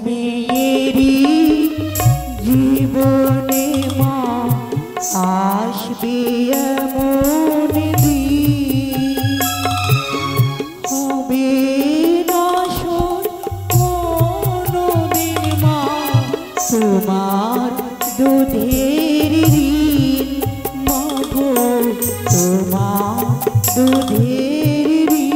মেয়েরই জীবনে মা আসবে এমন দিন, হবে না কোনদিন মা তোমার দুধের ঋণ, মাগো তোমার দুধের ঋণ।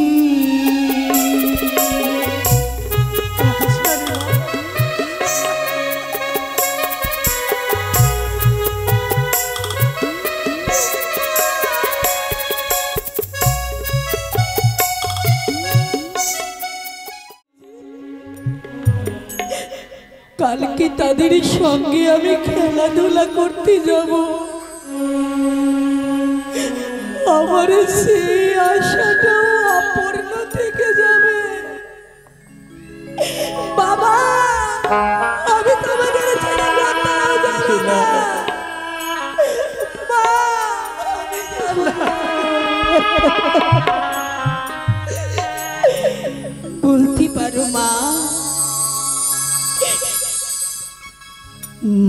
কালকে তাদের সঙ্গে আমি খেলাধুলা করতে যাব, আমার সেই আশাটাও অপূর্ণ থেকে যাবে। বাবা, আমি তোমাদের ছেড়ে কোথাও যাব না। মা, বলতে পারো মা?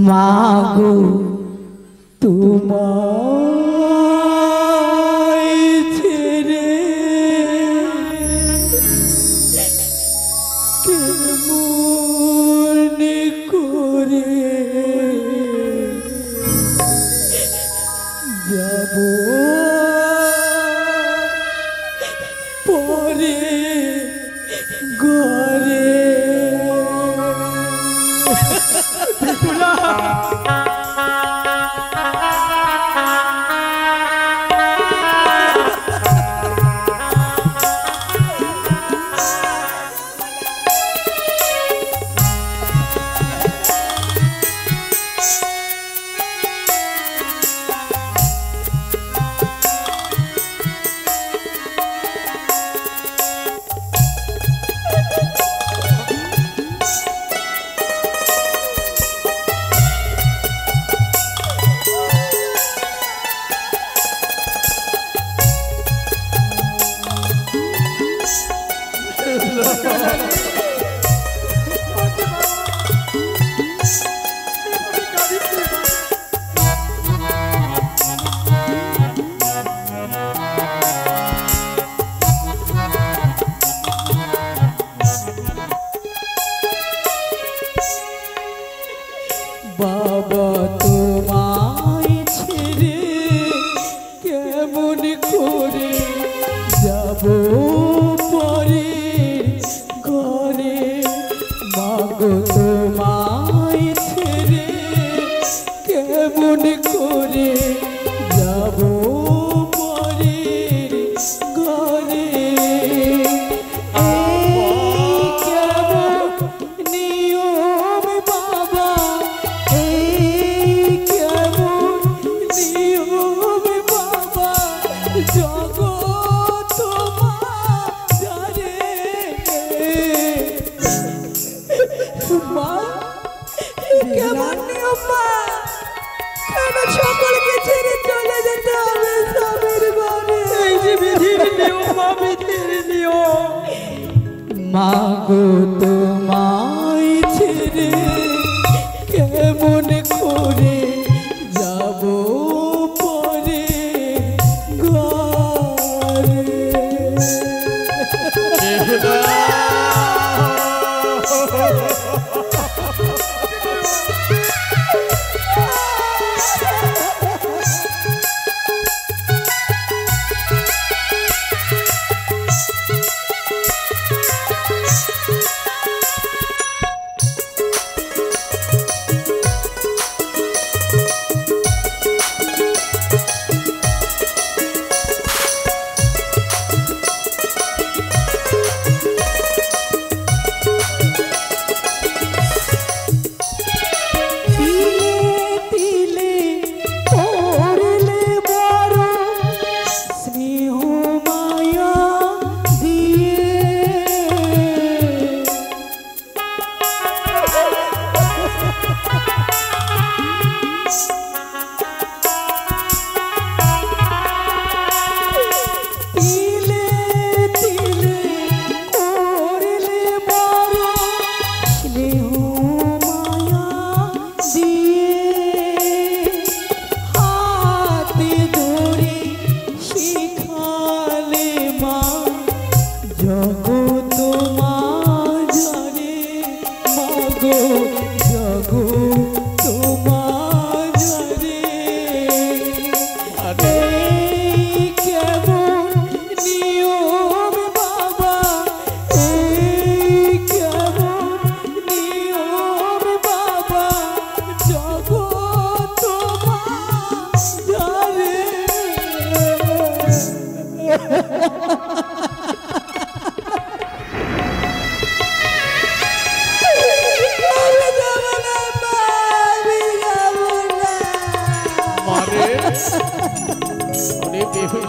মাগো তোমায় ছেড়ে কেমন করে যাব পরে ঘরে। বাবা তোমায় ছেড়ে কেমন করে যাব পরে ঘরে, মাগো তোমায় ছেড়ে কেমন করে যাব পরে ঘরে। সকলকে ছেড়ে চলে যেতে হবে স্বামীর ঘরে। এই যে বিধির নিয়ম, বিধির নিয়ম। মাগো তোমায় ছেড়ে কেমন করে যাব পরে ঘরে।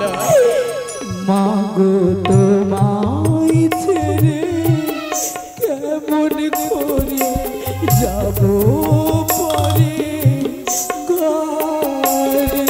বেহুলা মাগো তোমায় ছেড়ে কেমন করে যাব পরে ঘরে।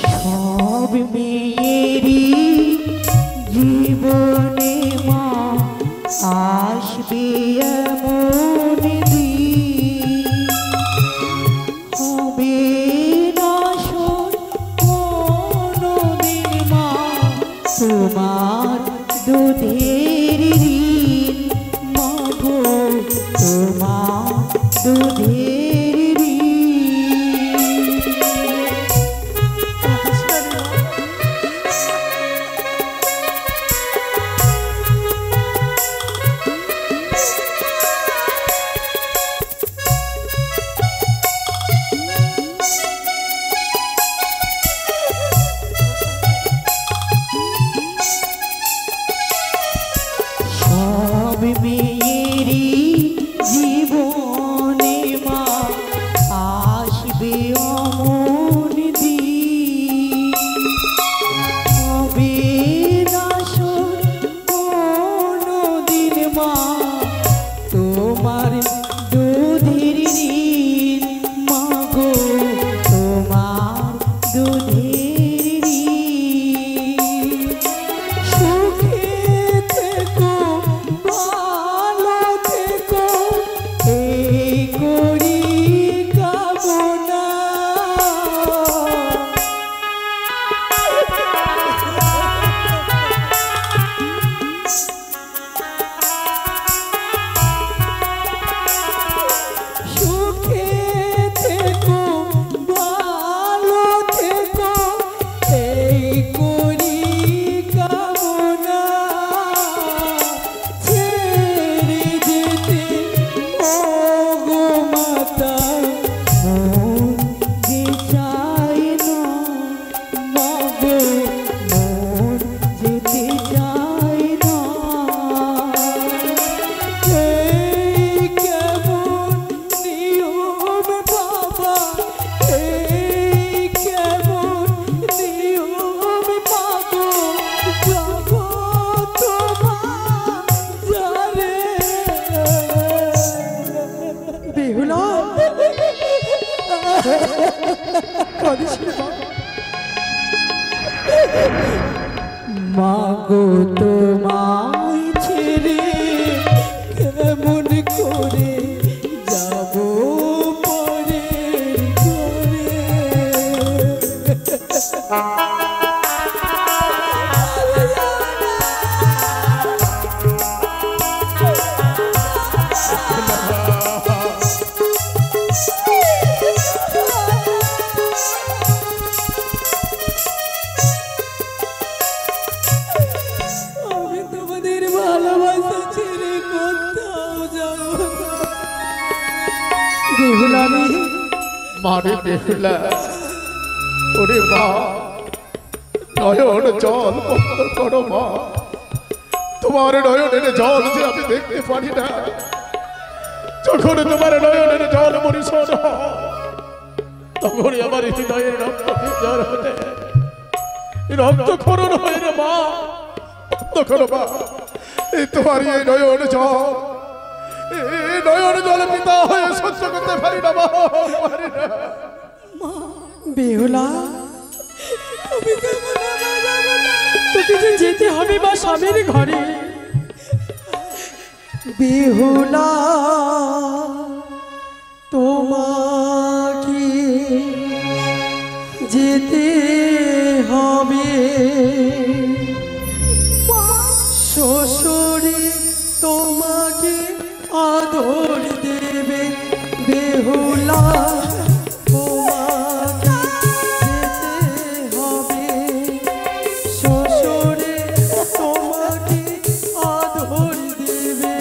সব মেয়েরই জীবনে মা আসবে এমন দিন, হবে না শোন কোনোদিন মা তোমার দুধের ঋণ, মাগো তোমার দুধের ঋণ। সব মেয়েরই জীবনে মা আসবে অমন দিন, হবে না শোন কোনোদিন মা তোমার দুধের ঋণ, মাগো তোমার দুধের ঋণ। সুখে থেকো ভালো থেকো এই করি কামনা। সুখে থেকো ভালো থেকো এই করি কামনা। ছেড়ে যেতে ওগো মাতা মন যে চায় না, মাগো মন যেতে চায় না। এই কেমন নিয়ম বাবা, এই কেমন নিয়ম মাগো, যাব তোমার জানে। বেহুলা কাঁদিস না মা। মাগো তোমায় ছেড়ে কেমন করে যাব পরের ঘরে। আমি তোমাদের ভালোবাসা ছেড়ে কোথাও যাব না। বেহুলা রে মারে বেহুলা, ওরে মা নয়ন জল বন্ধ করো মা, তোমার নয়নের জল যে আমি দেখতে পারি না। যখন তোমার নয়নের জল পরিশোধ হয় তখন আমার হৃদয়ের রক্ত বিজয় হতে রক্ত খরণ হয় রে মা। তখন মা এই তোমার এই নয়ন জল, এই নয়ন জল পিতা হয়ে সহ্য করতে পারি না মা, পারি না। বেহুলা তোকে যে যেতে হবে মা স্বামীর ঘরে। বেহুলা তোমাকে যেতে হবে, শ্বশুরে তোমাকে বেহুলা তোমাকে যেতে হবে শ্বশুরে তোমাকে আদর দেবে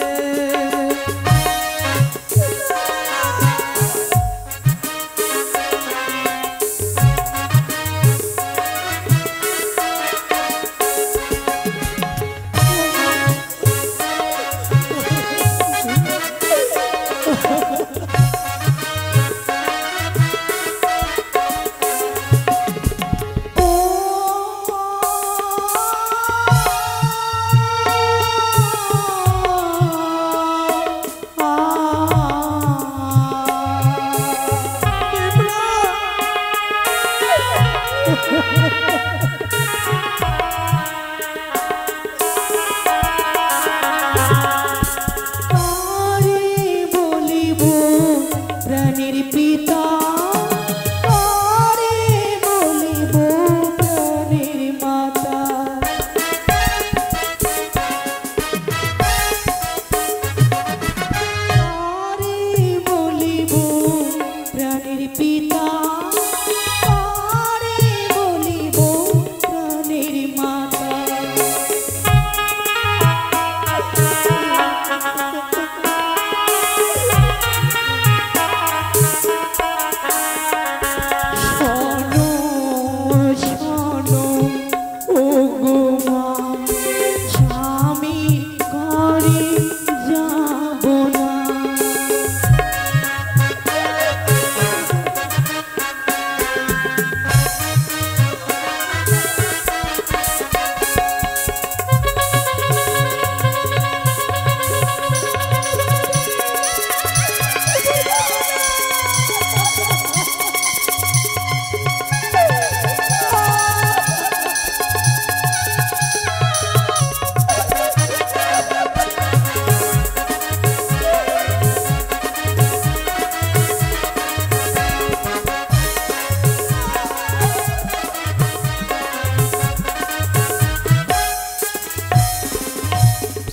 কারে বলিব প্রাণের পিতা, কারে বলিব প্রাণের মাতা। কারে বলিব প্রাণের পিতা, কারে বলিব প্রাণের মাতা। শোনো শোনো ওগো মা, স্বামী ঘরে যাব না।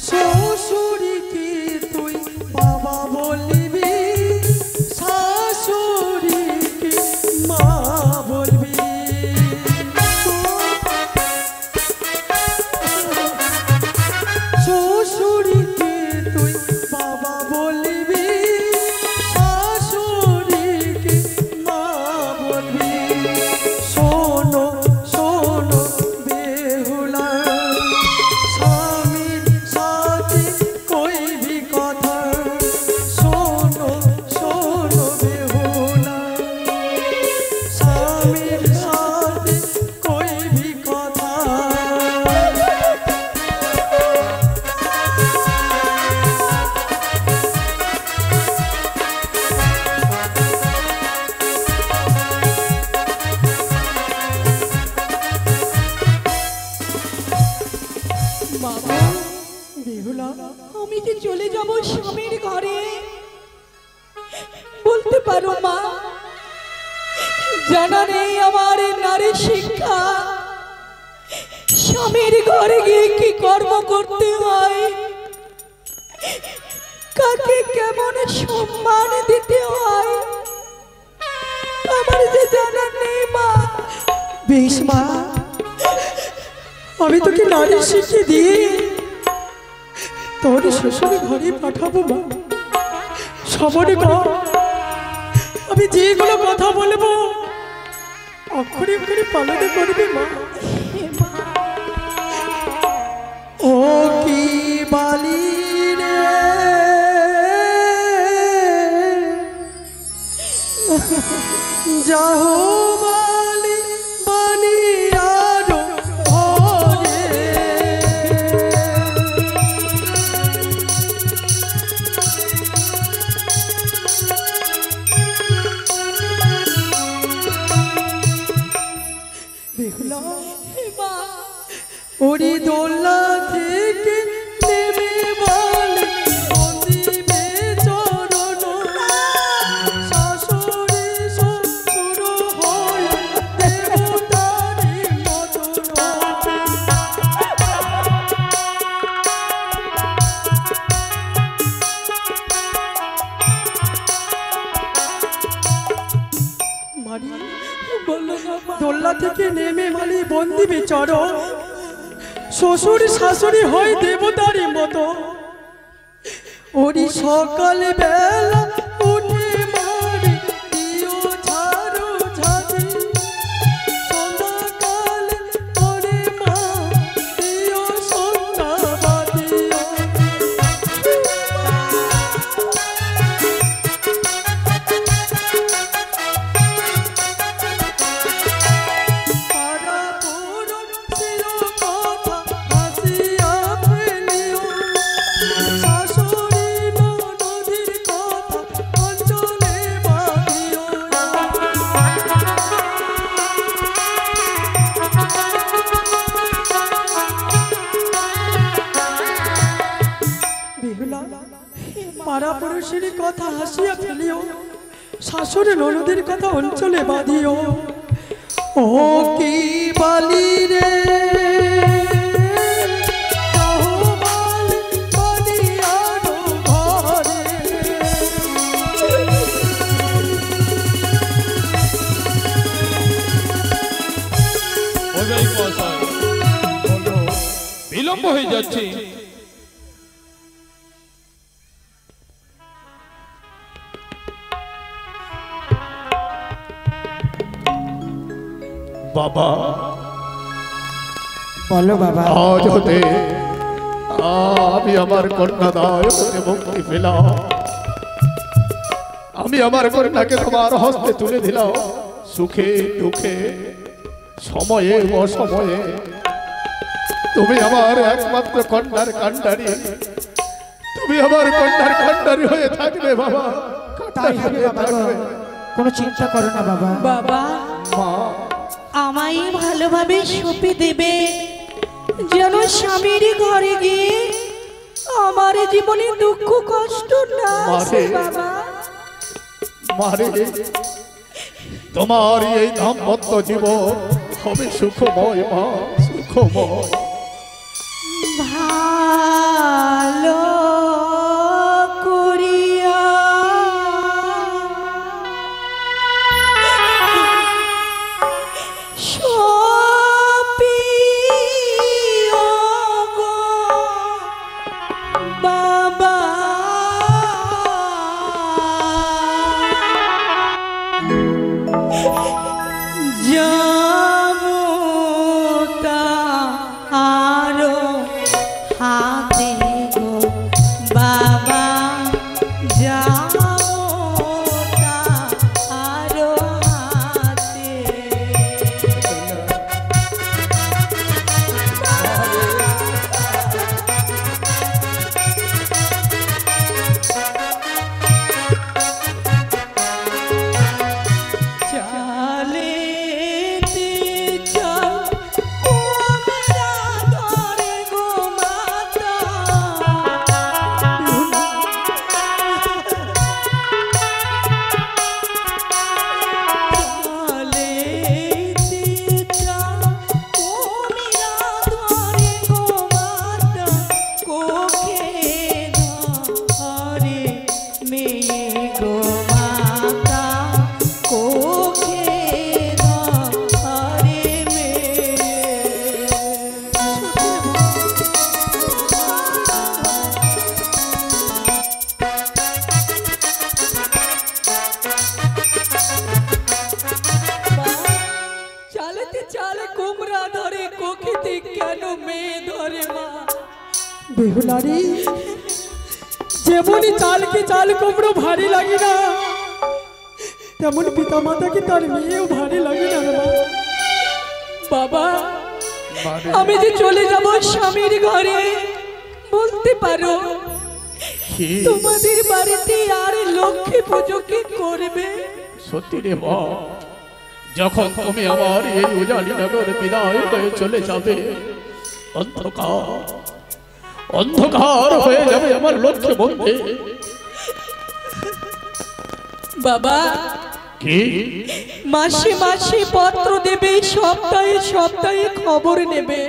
শ্বশুরকে তুই বাবা বলবি শাশুড়িকে মা বলবি শ্বশুরকে তুই বাবা বলবি শাশুড়িকে মা বলবি শোনো শোনো বেহুলা স্বামীর সাথে কইবি কথা শোনো শোনো বেহুলা স্বামীর সাথে কইবি কথা বাবা, বেহুলা আমি যে চলে যাব স্বামীর ঘরে, বলতে পারো মা? জানা নেই আমার নারী শিক্ষা, স্বামীর ঘরে গিয়ে কি কর্ম করতে হয়, কাকে কেমন সম্মান দিতে হয়, আমার যে জানা নেই মা। বেশ মা, আমি তোকে নারী শিখিয়ে দিয়ে তোর শ্বশুর ঘরে পাঠাবো মা। সবরে কর, আমি যেগুলো কথা বলবো অক্ষরে অক্ষরে পালন করবে মা। ও কি বালি রে যাহো বালি বানিয়ারো ঘরে বেহুলা ওরে দোলা থেকে নেমে বলে বন্দিবে চরণ শাশুড়ি শ্বশুর হয় দেবতারি মতন দোল্লা থেকে নেমে মালি বন্দি বিচর শ্বশুর শাশুড়ি হয় দেবতারই মতো ওরি সকাল বেলা উঠে মারি দিও ঝাড়ু ঝাড়ি সন্ধ্যাকালে ওরে মা দিও সন্ধ্যা বাদিও পাড়া পুরো চির কথা হাসিয়া ফেলিও শাশুড়ি ননদির কথা অঞ্চলে বাঁধিও বিহুলা পাড়া পুরুষের কথা হাসিয়া ফেলিও শাশুড়ি ননদির কথা অঞ্চলে বাঁধিও ও কি বালি রে বিলম্ব হয়ে যাচ্ছে। বাবা বলো বাবা। আজ হতে আমি আমার কন্যা দায় হতে মুক্তি পেলাম। আমি আমার কন্যাকে তোমার হস্তে তুলে দিলাম। সুখে দুঃখে সময়ে অসময়ে তুমি আমার একমাত্র কন্যার কান্ডারি। তুমি আমার কন্যার কান্ডারি হয়ে থাকবে বাবা। তাই হবে বাবা গো, কোনো চিন্তা করো না বাবা। বাবা মা আমায় ভালোভাবে সঁপে দেবে যেন স্বামীর ঘরে গিয়ে আমার জীবনে দুঃখ কষ্ট না আসে বাবা। মারে তোমার এই দাম্পত্য জীবন হবে সুখময় মা, সুখময়। ভালো করিয়া সপিও গো বাবা জামুতা আরো হাতে গো বাবা জামুতা আরো হাতে চালে বেহুলারি যেমনই চালকে চাল কুমড়ো ভারী লাগে না তেমন পিতা মাতাকে তার মেয়েও ভারী লাগে না রে মা। বাবা আমি যে চলে যাব স্বামীর ঘরে বলতে পারো তোমাদের বাড়িতে আর লক্ষ্মী পুজো কি করবে? সত্যি রে মা, যখন তুমি আমার এই উজালি নগর বিদায় হয়ে চলে যাবে অন্ধকার অন্ধকার হয়ে যাবে আমার লক্ষ্য বন্ধে। বাবা কি মাসে মাসে পত্র দেবে, সপ্তাহে সপ্তাহে খবর নেবে।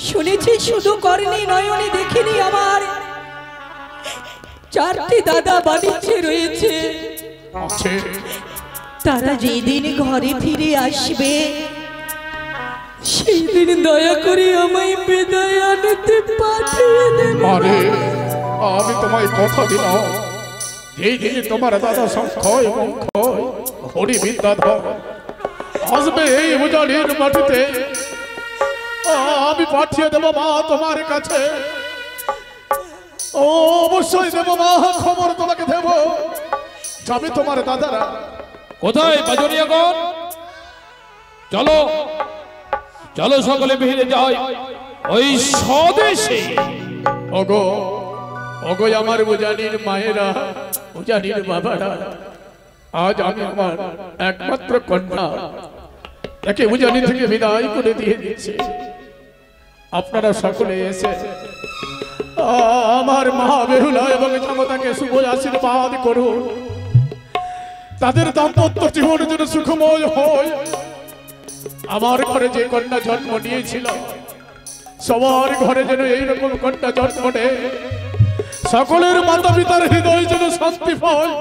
শুনেছি শুধু করেনি নয়নে দেখিনি আমার 4টি দাদা বাণিজ্যে রয়েছে। তারা যেদিন ঘরে ফিরে আসবে সেই দিন দয়া করে আমায় বিদায় আনতে পাঠিয়ে দেবে। মারে আমি তোমায় কথা দিলাম, এই দিনে তোমার দাদা সংখ্যয় এবং ক্ষয় হরি বিদ্যাধর আসবে এই উজাড়ের মাটিতে, আমি পাঠিয়ে দেবো মা তোমার কাছে। ও অবশ্যই দেবো মা, খবর তোমাকে দেব। যাবে তোমার দাদারা। কোথায় বাজনিয়াগণ? চলো চলো সকলে ভিড়ে যাই ওই স্বদেশে। ওগো ওগো আমার উজানির মায়েরা, উজানির বাবারা, আজ আমি আমার একমাত্র কন্যা একে উজানি থেকে বিদায় করে দিয়ে দিচ্ছি। আপনারা সকলে এসে আমার মা বেহুলা এবং জনতাকে শুভ আশীর্বাদ করুন। তাদের দাম্পত্য জীবন যেন সুখময় হয়। আমার ঘরে যে কন্যা জন্ম নিয়েছিল সবার ঘরে যেন এইরকম কন্যা জন্ম নেয়, সকলের মাতা পিতার হৃদয় যেন শান্তি পায়।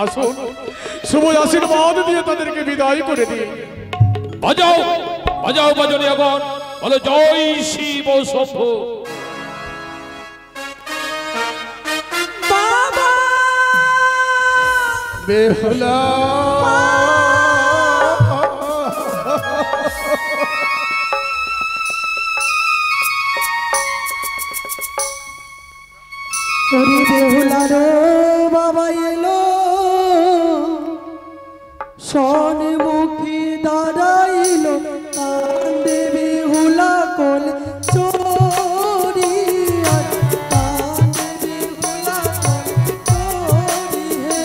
আসুন শুভ আশীর্বাদ দিয়ে তাদেরকে বিদায় করে দিই। বাজাও বাজাও বাজনিয়াগণ, বলো জয় শিব শম্ভু। বাবা বেহুলা ওরে বেহুলা রে বাবা এলো, সন্মুখী দাঁড়াইলো, কান্দে বেহুলা কোল চড়িয়া, কান্দে বেহুলা কোল চড়িয়ে।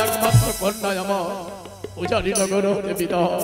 একমাত্র কন্যা আমার উজানি নগর হতে বিদায়।